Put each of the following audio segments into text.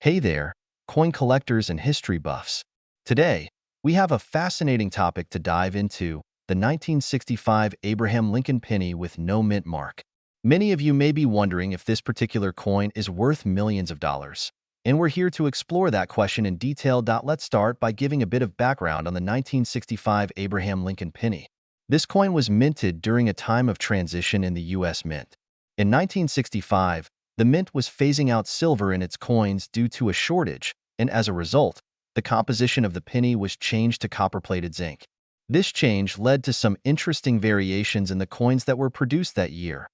Hey there, coin collectors and history buffs. Today, we have a fascinating topic to dive into, the 1965 Abraham Lincoln penny with no mint mark. Many of you may be wondering if this particular coin is worth millions of dollars. And we're here to explore that question in detail. Let's start by giving a bit of background on the 1965 Abraham Lincoln penny. This coin was minted during a time of transition in the U.S. Mint. In 1965, the mint was phasing out silver in its coins due to a shortage, and as a result, the composition of the penny was changed to copper-plated zinc. This change led to some interesting variations in the coins that were produced that year.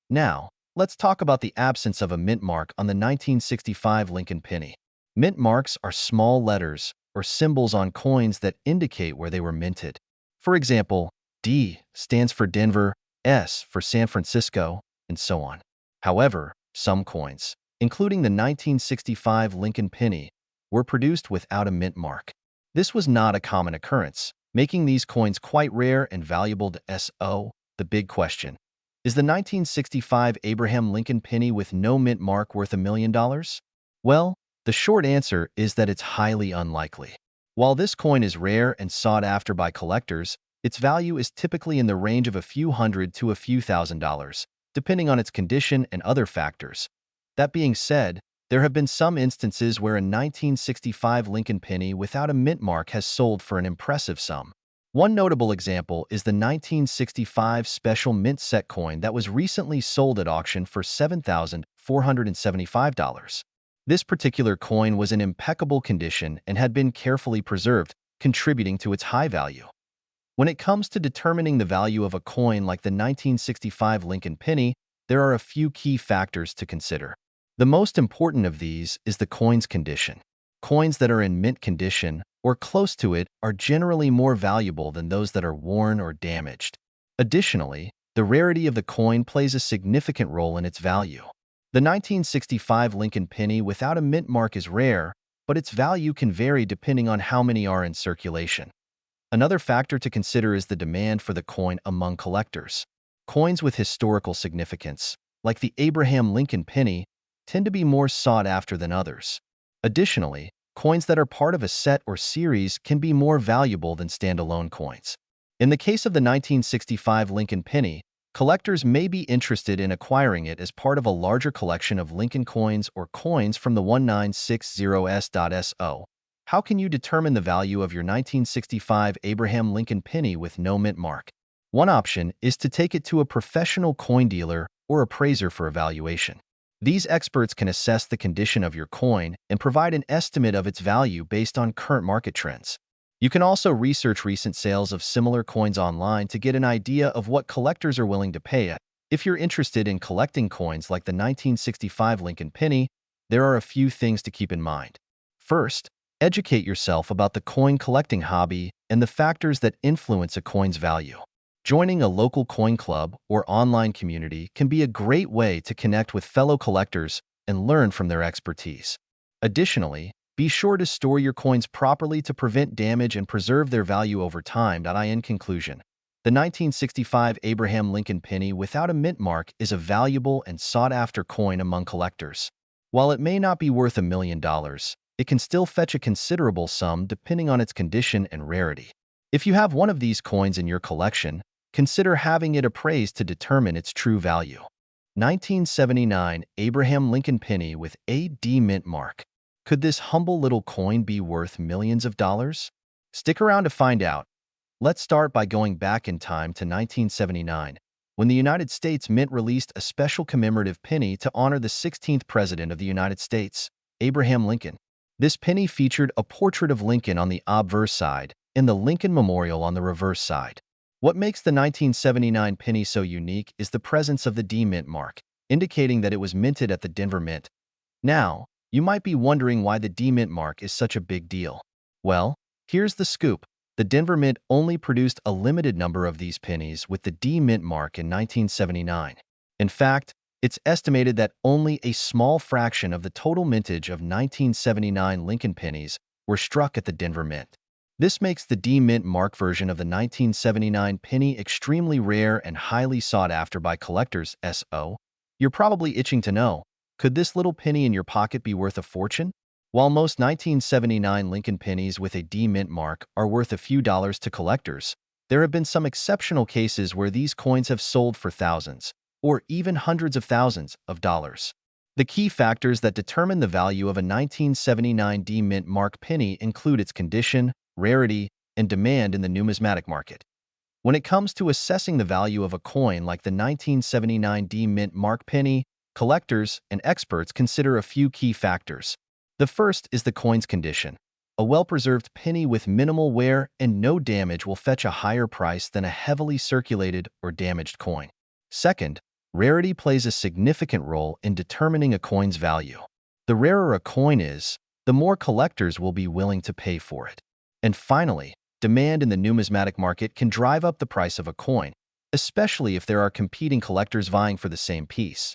Now, let's talk about the absence of a mint mark on the 1965 Lincoln penny. Mint marks are small letters or symbols on coins that indicate where they were minted. For example, D stands for Denver, S for San Francisco, and so on. However, some coins, including the 1965 Lincoln penny, were produced without a mint mark. This was not a common occurrence, making these coins quite rare and valuable to S.O. The big question: is the 1965 Abraham Lincoln penny with no mint mark worth $1 million? Well, the short answer is that it's highly unlikely. While this coin is rare and sought after by collectors, its value is typically in the range of a few hundred to a few $1,000s, depending on its condition and other factors. That being said, there have been some instances where a 1965 Lincoln penny without a mint mark has sold for an impressive sum. One notable example is the 1965 special mint set coin that was recently sold at auction for $7,475. This particular coin was in impeccable condition and had been carefully preserved, contributing to its high value. When it comes to determining the value of a coin like the 1965 Lincoln penny, there are a few key factors to consider. The most important of these is the coin's condition. Coins that are in mint condition or close to it are generally more valuable than those that are worn or damaged. Additionally, the rarity of the coin plays a significant role in its value. The 1965 Lincoln penny without a mint mark is rare, but its value can vary depending on how many are in circulation. Another factor to consider is the demand for the coin among collectors. Coins with historical significance, like the Abraham Lincoln penny, tend to be more sought after than others. Additionally, coins that are part of a set or series can be more valuable than standalone coins. In the case of the 1965 Lincoln penny, collectors may be interested in acquiring it as part of a larger collection of Lincoln coins or coins from the 1960s.so. How can you determine the value of your 1965 Abraham Lincoln penny with no mint mark? One option is to take it to a professional coin dealer or appraiser for evaluation. These experts can assess the condition of your coin and provide an estimate of its value based on current market trends. You can also research recent sales of similar coins online to get an idea of what collectors are willing to pay. If you're interested in collecting coins like the 1965 Lincoln penny, there are a few things to keep in mind. First, educate yourself about the coin collecting hobby and the factors that influence a coin's value. Joining a local coin club or online community can be a great way to connect with fellow collectors and learn from their expertise. Additionally, be sure to store your coins properly to prevent damage and preserve their value over time. In conclusion, the 1965 Abraham Lincoln penny without a mint mark is a valuable and sought-after coin among collectors. While it may not be worth $1 million, it can still fetch a considerable sum depending on its condition and rarity. If you have one of these coins in your collection, consider having it appraised to determine its true value. 1979 Abraham Lincoln penny with a D mint mark. Could this humble little coin be worth millions of dollars? Stick around to find out. Let's start by going back in time to 1979, when the United States Mint released a special commemorative penny to honor the 16th President of the United States, Abraham Lincoln. This penny featured a portrait of Lincoln on the obverse side and the Lincoln Memorial on the reverse side. What makes the 1979 penny so unique is the presence of the D mint mark, indicating that it was minted at the Denver Mint. Now, you might be wondering why the D mint mark is such a big deal. Well, here's the scoop. The Denver Mint only produced a limited number of these pennies with the D mint mark in 1979. In fact, it's estimated that only a small fraction of the total mintage of 1979 Lincoln pennies were struck at the Denver Mint. This makes the D mint mark version of the 1979 penny extremely rare and highly sought after by collectors. So, you're probably itching to know, could this little penny in your pocket be worth a fortune? While most 1979 Lincoln pennies with a D mint mark are worth a few dollars to collectors, there have been some exceptional cases where these coins have sold for thousands, or even hundreds of thousands of dollars. The key factors that determine the value of a 1979 D mint mark penny include its condition, rarity, and demand in the numismatic market. When it comes to assessing the value of a coin like the 1979 D mint mark penny, collectors and experts consider a few key factors. The first is the coin's condition. A well-preserved penny with minimal wear and no damage will fetch a higher price than a heavily circulated or damaged coin. Second, rarity plays a significant role in determining a coin's value. The rarer a coin is, the more collectors will be willing to pay for it. And finally, demand in the numismatic market can drive up the price of a coin, especially if there are competing collectors vying for the same piece.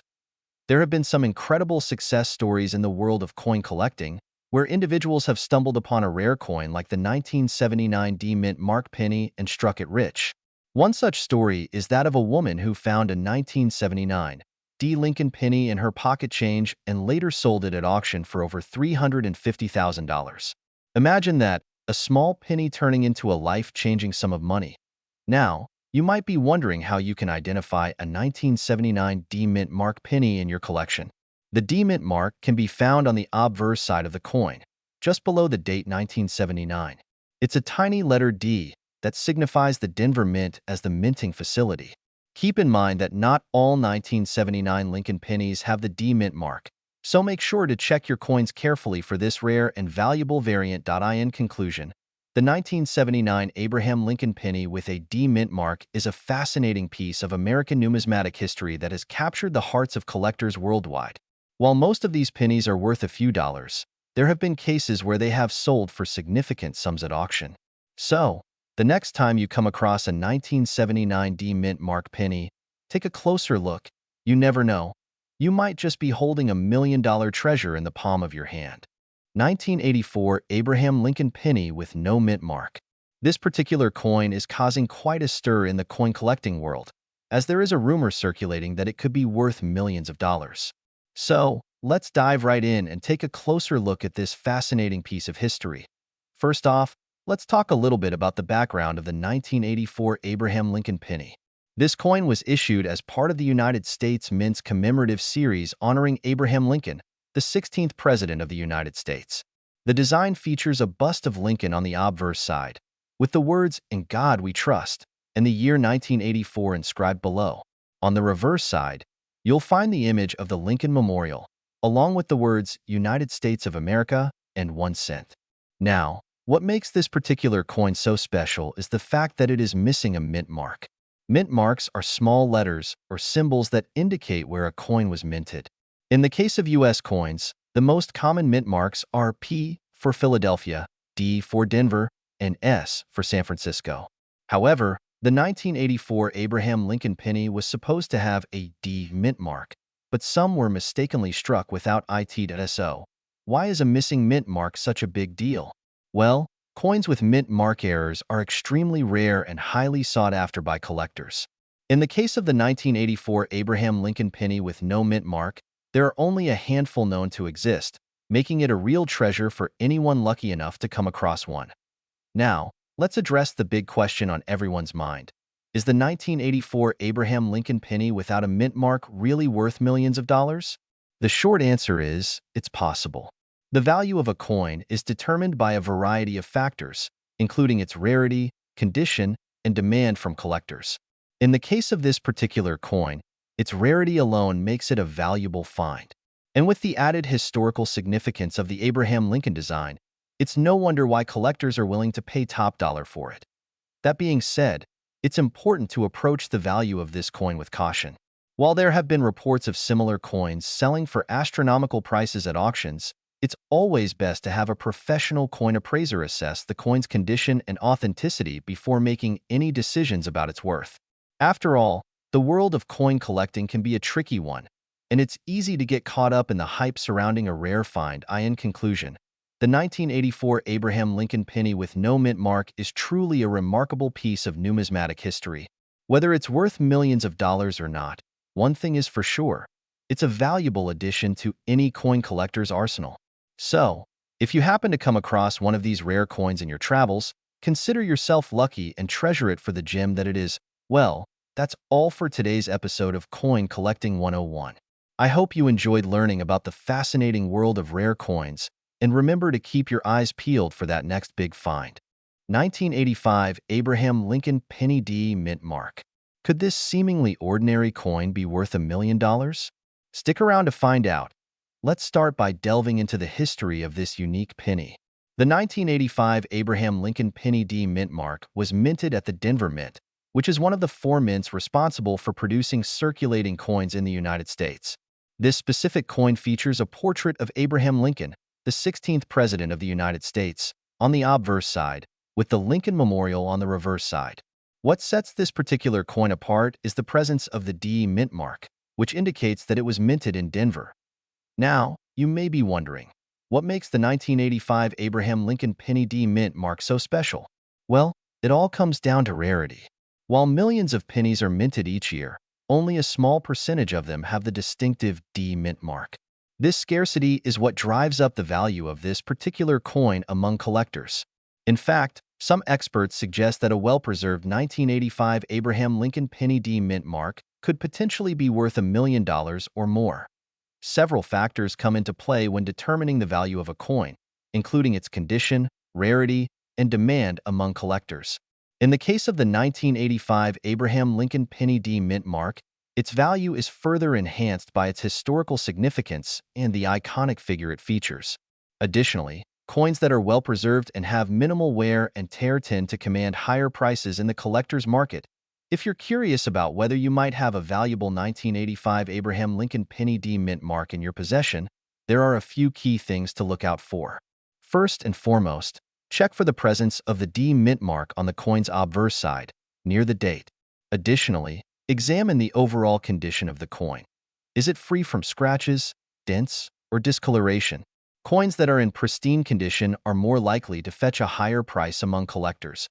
There have been some incredible success stories in the world of coin collecting, where individuals have stumbled upon a rare coin like the 1979 D mint mark penny and struck it rich. One such story is that of a woman who found a 1979 D Lincoln penny in her pocket change and later sold it at auction for over $350,000. Imagine that, a small penny turning into a life-changing sum of money. Now, you might be wondering how you can identify a 1979 D mint mark penny in your collection. The D mint mark can be found on the obverse side of the coin, just below the date 1979. It's a tiny letter D that signifies the Denver Mint as the minting facility. Keep in mind that not all 1979 Lincoln pennies have the D mint mark, so make sure to check your coins carefully for this rare and valuable variant. In conclusion, the 1979 Abraham Lincoln penny with a D mint mark is a fascinating piece of American numismatic history that has captured the hearts of collectors worldwide. While most of these pennies are worth a few dollars, there have been cases where they have sold for significant sums at auction. So, the next time you come across a 1979 D mint mark penny, take a closer look. You never know. You might just be holding a $1 million treasure in the palm of your hand. 1984 Abraham Lincoln penny with no mint mark. This particular coin is causing quite a stir in the coin collecting world, as there is a rumor circulating that it could be worth millions of dollars. So, let's dive right in and take a closer look at this fascinating piece of history. First off, let's talk a little bit about the background of the 1984 Abraham Lincoln penny. This coin was issued as part of the United States Mint's commemorative series honoring Abraham Lincoln, the 16th President of the United States. The design features a bust of Lincoln on the obverse side, with the words, "In God We Trust," and the year 1984 inscribed below. On the reverse side, you'll find the image of the Lincoln Memorial, along with the words, "United States of America," and 1 cent. Now, what makes this particular coin so special is the fact that it is missing a mint mark. Mint marks are small letters or symbols that indicate where a coin was minted. In the case of U.S. coins, the most common mint marks are P for Philadelphia, D for Denver, and S for San Francisco. However, the 1984 Abraham Lincoln penny was supposed to have a D mint mark, but some were mistakenly struck without it.so. Why is a missing mint mark such a big deal? Well, coins with mint mark errors are extremely rare and highly sought after by collectors. In the case of the 1984 Abraham Lincoln penny with no mint mark, there are only a handful known to exist, making it a real treasure for anyone lucky enough to come across one. Now, let's address the big question on everyone's mind. Is the 1984 Abraham Lincoln penny without a mint mark really worth millions of dollars? The short answer is, it's possible. The value of a coin is determined by a variety of factors, including its rarity, condition, and demand from collectors. In the case of this particular coin, its rarity alone makes it a valuable find. And with the added historical significance of the Abraham Lincoln design, it's no wonder why collectors are willing to pay top dollar for it. That being said, it's important to approach the value of this coin with caution. While there have been reports of similar coins selling for astronomical prices at auctions, it's always best to have a professional coin appraiser assess the coin's condition and authenticity before making any decisions about its worth. After all, the world of coin collecting can be a tricky one, and it's easy to get caught up in the hype surrounding a rare find. In conclusion, the 1984 Abraham Lincoln penny with no mint mark is truly a remarkable piece of numismatic history. Whether it's worth millions of dollars or not, one thing is for sure, it's a valuable addition to any coin collector's arsenal. So, If you happen to come across one of these rare coins in your travels, consider yourself lucky and treasure it for the gem that it is. Well, that's all for today's episode of Coin Collecting 101. I hope you enjoyed learning about the fascinating world of rare coins, and remember to keep your eyes peeled for that next big find. 1985 Abraham Lincoln Penny D Mint Mark. Could this seemingly ordinary coin be worth $1 million? Stick around to find out. Let's start by delving into the history of this unique penny. The 1985 Abraham Lincoln Penny D Mint Mark was minted at the Denver Mint, which is one of the four mints responsible for producing circulating coins in the United States. This specific coin features a portrait of Abraham Lincoln, the 16th President of the United States, on the obverse side, with the Lincoln Memorial on the reverse side. What sets this particular coin apart is the presence of the D Mint Mark, which indicates that it was minted in Denver. Now, you may be wondering, what makes the 1985 Abraham Lincoln Penny D Mint Mark so special? Well, it all comes down to rarity. While millions of pennies are minted each year, only a small percentage of them have the distinctive D Mint Mark. This scarcity is what drives up the value of this particular coin among collectors. In fact, some experts suggest that a well-preserved 1985 Abraham Lincoln Penny D Mint Mark could potentially be worth $1 million or more. Several factors come into play when determining the value of a coin, including its condition, rarity, and demand among collectors. In the case of the 1985 Abraham Lincoln Penny D Mint Mark, its value is further enhanced by its historical significance and the iconic figure it features. Additionally, coins that are well-preserved and have minimal wear and tear tend to command higher prices in the collector's market. If you're curious about whether you might have a valuable 1985 Abraham Lincoln Penny D Mint Mark in your possession, there are a few key things to look out for. First and foremost, check for the presence of the D Mint Mark on the coin's obverse side, near the date. Additionally, examine the overall condition of the coin. Is it free from scratches, dents, or discoloration? Coins that are in pristine condition are more likely to fetch a higher price among collectors.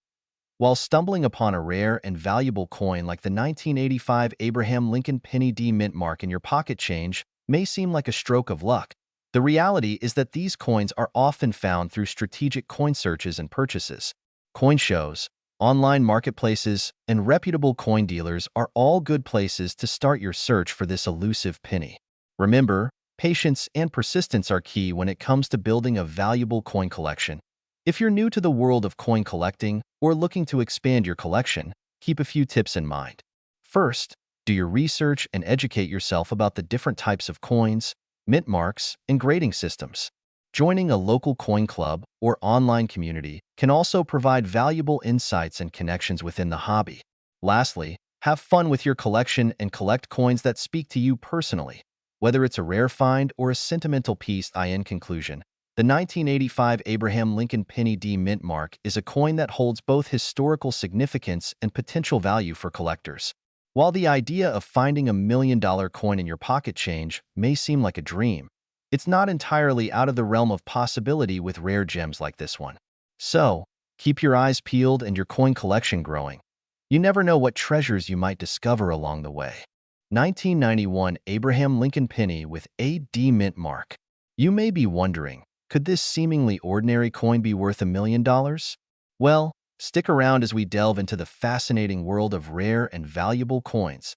While stumbling upon a rare and valuable coin like the 1985 Abraham Lincoln Penny D Mint Mark in your pocket change may seem like a stroke of luck, the reality is that these coins are often found through strategic coin searches and purchases. Coin shows, online marketplaces, and reputable coin dealers are all good places to start your search for this elusive penny. Remember, patience and persistence are key when it comes to building a valuable coin collection. If you're new to the world of coin collecting or looking to expand your collection, keep a few tips in mind. First, do your research and educate yourself about the different types of coins, mint marks, and grading systems. Joining a local coin club or online community can also provide valuable insights and connections within the hobby. Lastly, have fun with your collection and collect coins that speak to you personally, whether it's a rare find or a sentimental piece. In conclusion, the 1985 Abraham Lincoln Penny D Mint Mark is a coin that holds both historical significance and potential value for collectors. While the idea of finding $1 million coin in your pocket change may seem like a dream, it's not entirely out of the realm of possibility with rare gems like this one. So, keep your eyes peeled and your coin collection growing. You never know what treasures you might discover along the way. 1991 Abraham Lincoln Penny with a D Mint Mark. You may be wondering, could this seemingly ordinary coin be worth $1 million? Well, stick around as we delve into the fascinating world of rare and valuable coins.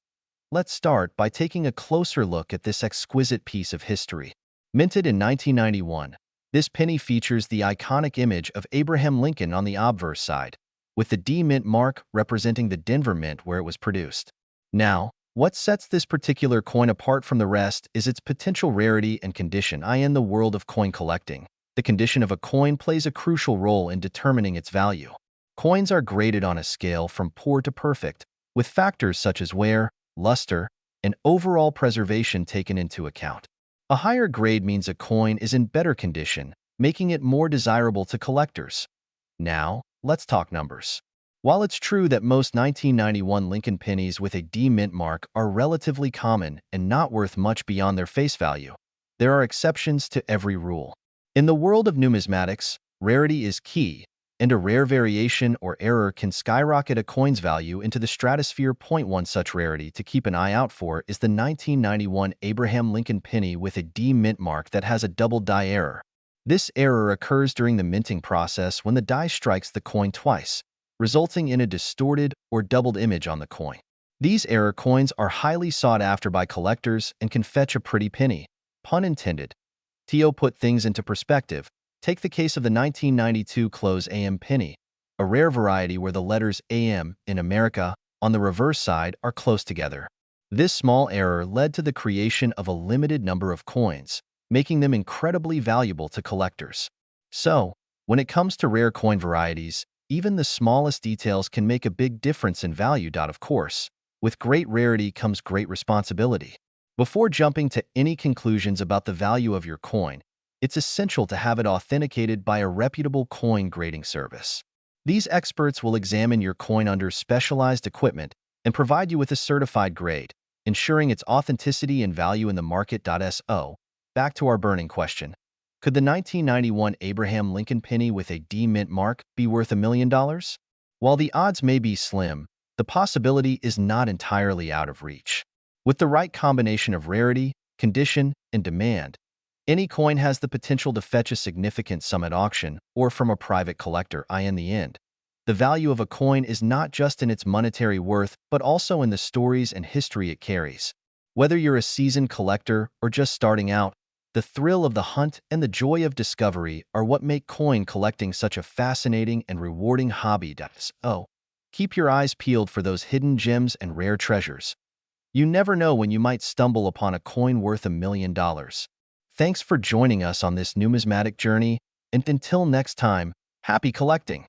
Let's start by taking a closer look at this exquisite piece of history. Minted in 1991, this penny features the iconic image of Abraham Lincoln on the obverse side, with the D Mint Mark representing the Denver Mint where it was produced. Now, what sets this particular coin apart from the rest is its potential rarity and condition. In the world of coin collecting, the condition of a coin plays a crucial role in determining its value. Coins are graded on a scale from poor to perfect, with factors such as wear, luster, and overall preservation taken into account. A higher grade means a coin is in better condition, making it more desirable to collectors. Now, let's talk numbers. While it's true that most 1991 Lincoln pennies with a D Mint Mark are relatively common and not worth much beyond their face value, there are exceptions to every rule. In the world of numismatics, rarity is key, and a rare variation or error can skyrocket a coin's value into the stratosphere. One such rarity to keep an eye out for is the 1991 Abraham Lincoln penny with a D Mint Mark that has a double die error. This error occurs during the minting process when the die strikes the coin twice, resulting in a distorted or doubled image on the coin. These error coins are highly sought after by collectors and can fetch a pretty penny. Pun intended. To put things into perspective, take the case of the 1992 close AM penny, a rare variety where the letters AM in America on the reverse side are close together. This small error led to the creation of a limited number of coins, making them incredibly valuable to collectors. So, when it comes to rare coin varieties, even the smallest details can make a big difference in value. Of course, with great rarity comes great responsibility. Before jumping to any conclusions about the value of your coin, it's essential to have it authenticated by a reputable coin grading service. These experts will examine your coin under specialized equipment and provide you with a certified grade, ensuring its authenticity and value in the market. So, back to our burning question. Could the 1991 Abraham Lincoln penny with a D mint mark be worth $1 million? While the odds may be slim, the possibility is not entirely out of reach. With the right combination of rarity, condition, and demand, any coin has the potential to fetch a significant sum at auction or from a private collector. In the end, the value of a coin is not just in its monetary worth, but also in the stories and history it carries. Whether you're a seasoned collector or just starting out, the thrill of the hunt and the joy of discovery are what make coin collecting such a fascinating and rewarding hobby. So, keep your eyes peeled for those hidden gems and rare treasures. You never know when you might stumble upon a coin worth $1 million. Thanks for joining us on this numismatic journey, and until next time, happy collecting!